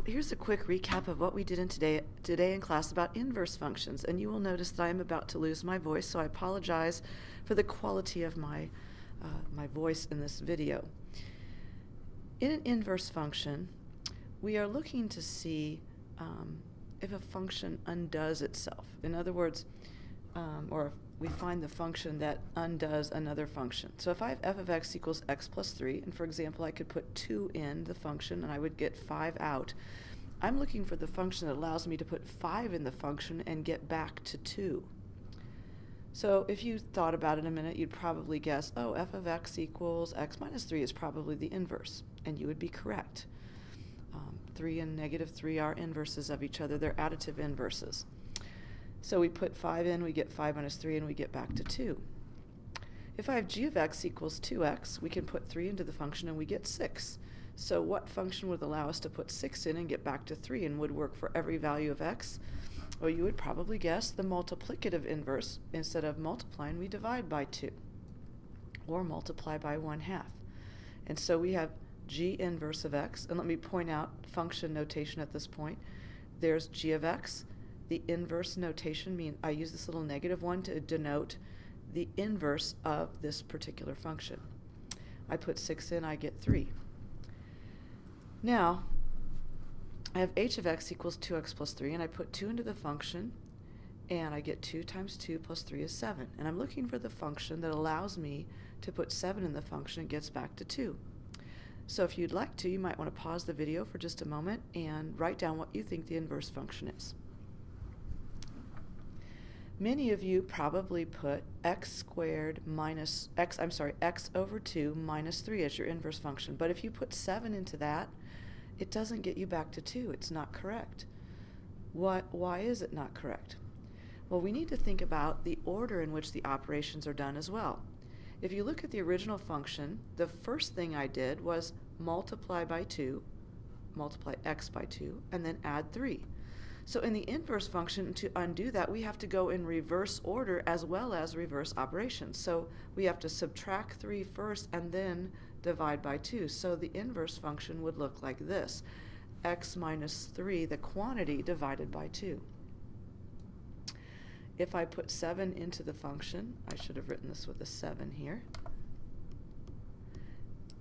here's a quick recap of what we did today in class about inverse functions, and you will notice that I am about to lose my voice, so I apologize for the quality of my voice in this video. In an inverse function, we are looking to see if a function undoes itself. In other words, or we find the function that undoes another function. So if I have f of x equals x plus 3, and for example I could put 2 in the function and I would get 5 out, I'm looking for the function that allows me to put 5 in the function and get back to 2. So if you thought about it a minute, you'd probably guess, oh, f of x equals x minus 3 is probably the inverse, and you would be correct. 3 and negative 3 are inverses of each other. They're additive inverses. So we put 5 in, we get 5 minus 3, and we get back to 2. If I have g of x equals 2x, we can put 3 into the function and we get 6. So what function would allow us to put 6 in and get back to 3 and would work for every value of x? Well, you would probably guess the multiplicative inverse. Instead of multiplying, we divide by 2, or multiply by 1/2. And so we have g inverse of x, and let me point out function notation at this point. There's g of x. The inverse notation means I use this little negative one to denote the inverse of this particular function. I put 6 in, I get 3. Now, I have h of x equals 2x plus 3, and I put 2 into the function, and I get 2 times 2 plus 3 is 7. And I'm looking for the function that allows me to put 7 in the function and gets back to 2. So if you'd like to, you might want to pause the video for just a moment and write down what you think the inverse function is. Many of you probably put x over 2 minus 3 as your inverse function. But if you put 7 into that, it doesn't get you back to 2. It's not correct. Why is it not correct? Well, we need to think about the order in which the operations are done as well. If you look at the original function, the first thing I did was multiply by 2, multiply x by 2, and then add 3. So in the inverse function, to undo that, we have to go in reverse order as well as reverse operations. So we have to subtract 3 first and then divide by 2. So the inverse function would look like this: x minus 3, the quantity, divided by 2. If I put 7 into the function, I should have written this with a 7 here.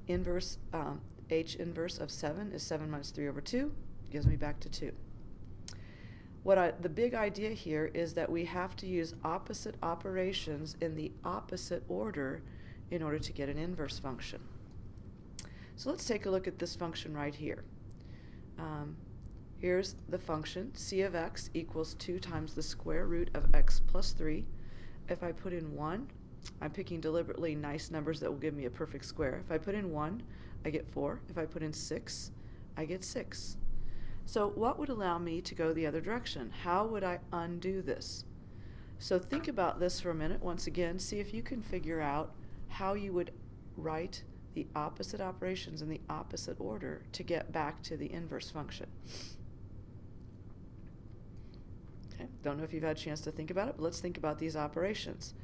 Inverse, h inverse of 7 is 7 minus 3 over 2, gives me back to 2. The big idea here is that we have to use opposite operations in the opposite order in order to get an inverse function. So let's take a look at this function right here. Here's the function, c of x equals 2 times the square root of x plus 3. If I put in 1, I'm picking deliberately nice numbers that will give me a perfect square. If I put in 1, I get 4. If I put in 6, I get 6. So what would allow me to go the other direction? How would I undo this? So think about this for a minute. Once again, see if you can figure out how you would write the opposite operations in the opposite order to get back to the inverse function. Okay, don't know if you've had a chance to think about it, but let's think about these operations.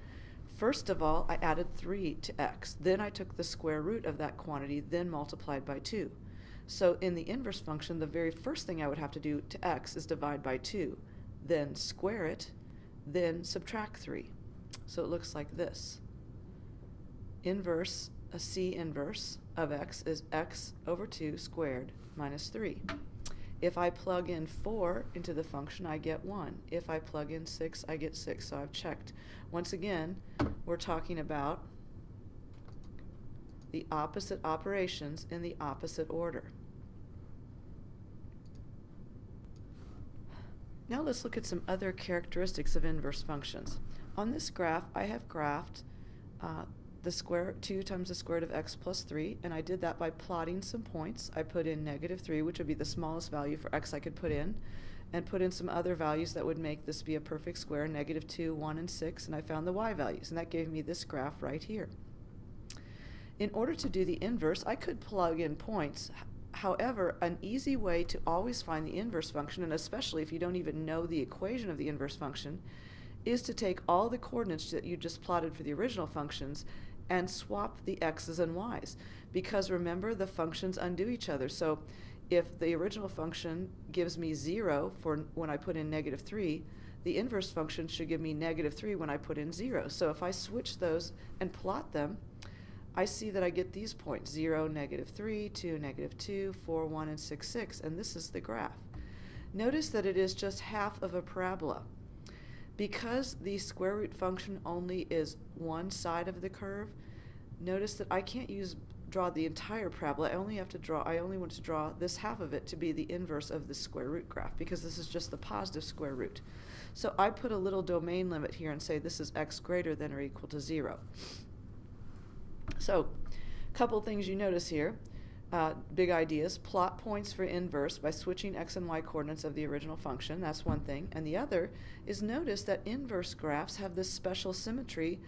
First of all, I added 3 to x. Then I took the square root of that quantity, then multiplied by 2. So in the inverse function, the very first thing I would have to do to x is divide by 2, then square it, then subtract 3. So it looks like this. Inverse, a c inverse of x is x over 2 squared minus 3. If I plug in 4 into the function, I get 1. If I plug in 6, I get 6. So I've checked. Once again, we're talking about the opposite operations in the opposite order. Now let's look at some other characteristics of inverse functions. On this graph, I have graphed the square 2 times the square root of x plus 3, and I did that by plotting some points. I put in negative 3, which would be the smallest value for x I could put in, and put in some other values that would make this be a perfect square, negative 2, 1, and 6, and I found the y values, and that gave me this graph right here. In order to do the inverse, I could plug in points. However, an easy way to always find the inverse function, and especially if you don't even know the equation of the inverse function, is to take all the coordinates that you just plotted for the original functions and swap the x's and y's. Because remember, the functions undo each other. So if the original function gives me 0 for when I put in -3, the inverse function should give me -3 when I put in 0. So if I switch those and plot them, I see that I get these points, 0, -3, 2, -2, 4, 1, and 6, 6, and this is the graph. Notice that it is just half of a parabola. Because the square root function only is one side of the curve, notice that I can't draw the entire parabola. I only want to draw this half of it to be the inverse of the square root graph, because this is just the positive square root. So I put a little domain limit here and say this is x greater than or equal to 0. So, a couple things you notice here. Big ideas. Plot points for inverse by switching x and y coordinates of the original function. That's one thing. And the other is notice that inverse graphs have this special symmetry.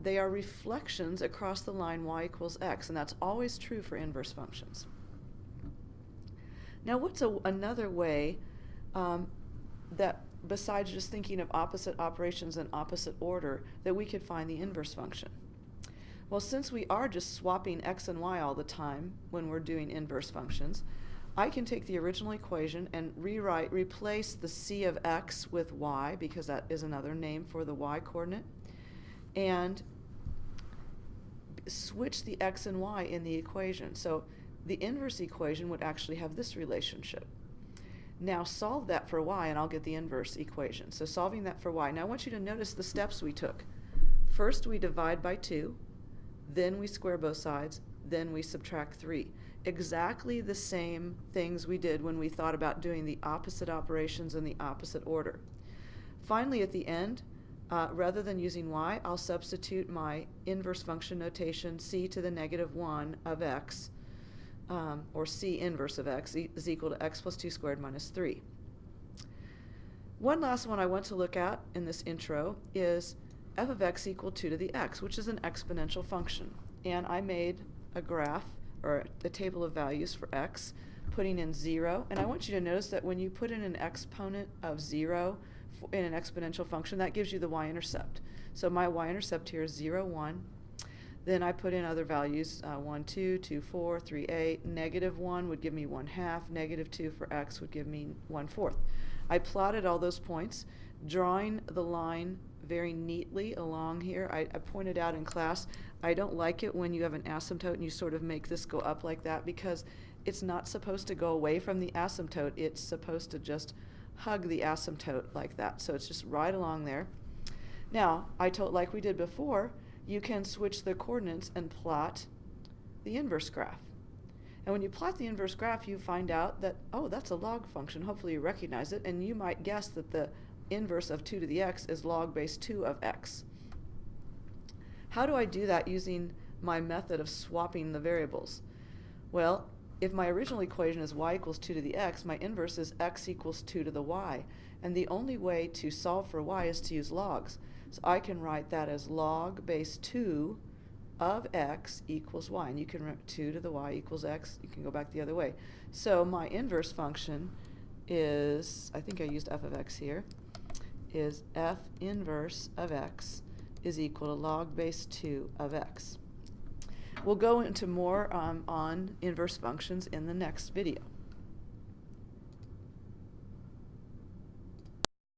They are reflections across the line y equals x, and that's always true for inverse functions. Now, what's another way that, besides just thinking of opposite operations in opposite order, that we could find the inverse function? Well, since we are just swapping x and y all the time when we're doing inverse functions, I can take the original equation and replace the c of x with y, because that is another name for the y coordinate, and switch the x and y in the equation. So the inverse equation would actually have this relationship. Now solve that for y and I'll get the inverse equation. So solving that for y. Now I want you to notice the steps we took. First we divide by 2, then we square both sides, then we subtract 3. Exactly the same things we did when we thought about doing the opposite operations in the opposite order. Finally, at the end, rather than using y, I'll substitute my inverse function notation, c to the -1 of x, or c inverse of x, is equal to x plus 2 squared minus 3. One last one I want to look at in this intro is f of x equal 2 to the x, which is an exponential function. And I made a graph, or a table of values for x, putting in 0. And I want you to notice that when you put in an exponent of 0 in an exponential function, that gives you the y-intercept. So my y-intercept here is 0, 1. Then I put in other values, 1, 2, 2, 4, 3, 8. -1 would give me 1/2. -2 for x would give me 1/4. I plotted all those points, drawing the line very neatly along here. I pointed out in class, I don't like it when you have an asymptote and you sort of make this go up like that, because it's not supposed to go away from the asymptote. It's supposed to just hug the asymptote like that. So it's just right along there. Now, like we did before, you can switch the coordinates and plot the inverse graph. And when you plot the inverse graph, you find out that, oh, that's a log function. Hopefully you recognize it, and you might guess that the inverse of 2 to the x is log base 2 of x. How do I do that using my method of swapping the variables? Well, if my original equation is y equals 2 to the x, my inverse is x equals 2 to the y. And the only way to solve for y is to use logs. So I can write that as log base 2 of x equals y. And you can write 2 to the y equals x. You can go back the other way. So my inverse function is, I think I used f of x here, is f inverse of x is equal to log base 2 of x. We'll go into more on inverse functions in the next video.